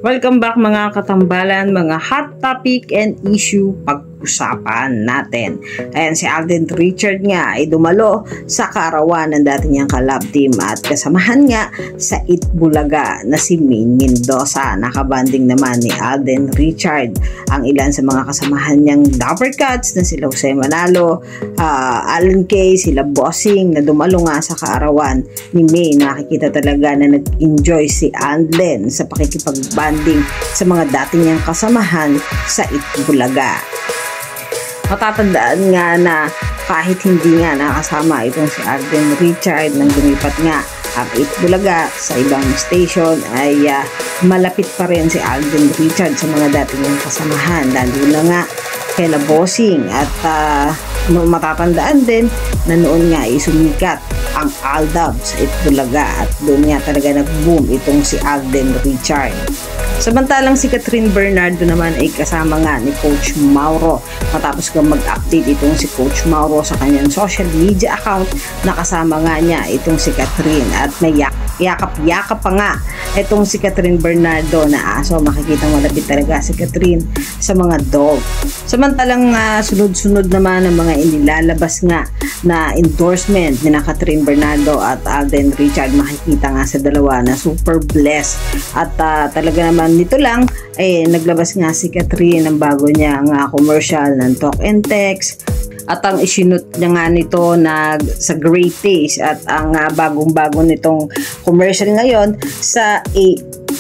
Welcome back mga katambalan, mga hot topic and issue pag-usapan natin. Ayan, si Alden Richard nga ay dumalo sa kaarawan ng dati niyang ka-love team at kasamahan nga sa Itbulaga na si Maine Mendoza. Nakabanding naman ni Alden Richard ang ilan sa mga kasamahan niyang Dapper Cats na sila Jose Manalo, Alan Kay, sila Bossing na dumalo nga sa kaarawan ni Maine. Nakikita talaga na nag-enjoy si Alden sa pakikipagbanding sa mga dati niyang kasamahan sa Itbulaga. Matatandaan nga na kahit hindi nga nakasama itong si Alden Richard nang lumipat nga ang Itbulaga sa ibang station ay malapit pa rin si Alden Richard sa mga dati niyang kasamahan, lalo na nga kay Bossing at matatandaan din na noon nga ay sumikat ang Aldab sa Itbulaga at doon nga talaga nag-boom itong si Alden Richard. Samantalang si Catherine Bernardo naman ay kasama nga ni Coach Mauro matapos nga mag-update itong si Coach Mauro sa kanyang social media account na kasama nga niya itong si Catherine at may yakap-yakap pa nga itong si Catherine Bernardo na aso. Makikita malapit talaga si Catherine sa mga dog. Samantalang sunod-sunod naman ang mga inilalabas nga na endorsement ni Catherine Bernardo at Alden Richard. Makikita nga sa dalawa na super blessed at talaga naman nito lang ay naglabas nga si Catherine ng bago niya nga commercial ng Talk and Text at ang isinut niya nga nito na sa Great Taste at ang bagong-bago nitong commercial ngayon sa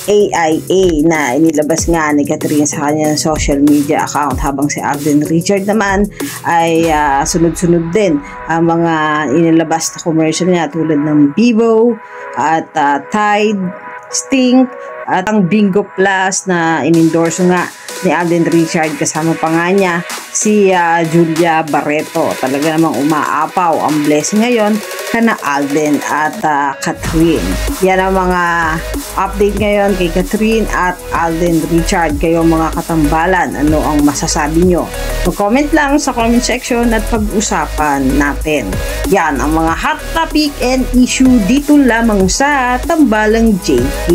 AIA na inilabas nga ni Catherine sa kanyang social media account, habang si Alden Richard naman ay sunod-sunod din ang mga inilabas na commercial niya tulad ng Vivo at Tide, Sting at ang Bingo Plus na inendorso nga ni Alden Richard. Kasama pa nga niya si Julia Barreto. Talaga namang umaapaw ang blessing ngayon kana Alden at Catherine. Yan ang mga update ngayon kay Catherine at Alden Richard. Kayo mga katambalan, ano ang masasabi nyo? Mag-comment lang sa comment section at pag-usapan natin. Yan ang mga hot topic and issue dito lamang sa Tambalang JK.